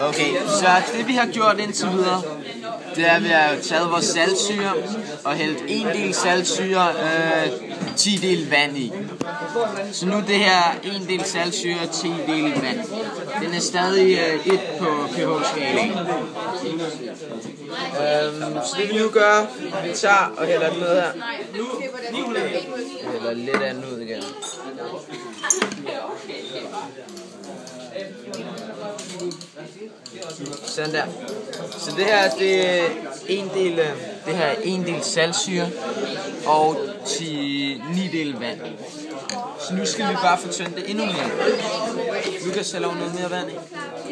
Okay, så det vi har gjort indtil videre, det er, at vi har taget vores saltsyre og hældt 1 del saltsyre, 10 del vand i. Så nu det her 1 del saltsyre og 10 del vand. Den er stadig 1 på pH-skalaen. Så det vi nu gør, vi tager og hælder den ned her. Hælder lidt andet ud igen. Sådan der. Så det her det er en del saltsyre og 9 del vand. Så nu skal vi bare få tyndt det endnu mere. Lukas, skal lave noget mere vand i?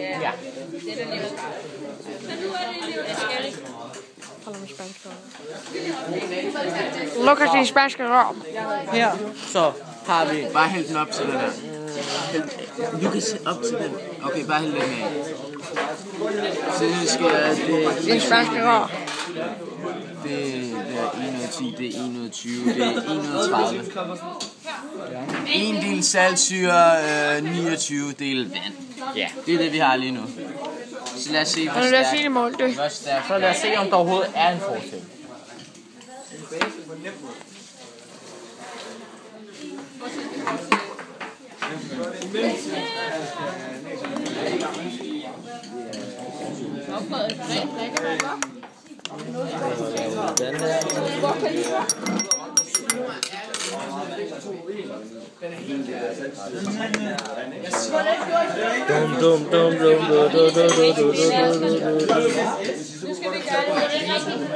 Ja. Lukas i spanske rom. Her så har vi bare hældt den op til den der. Lukas op til den. Okay, bare hældt den af. Så nu skal det I spanske rom. Det er 110, det er 120, det er 130. 1 del saltsyre, 29 del vand. Ja, det er det vi har lige nu. Så lad os se, hvor stærkt. Så lad os se, om der overhovedet er en forskel.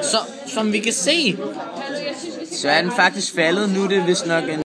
Så som vi kan se, så er den faktisk faldet. Nu er det vist nok en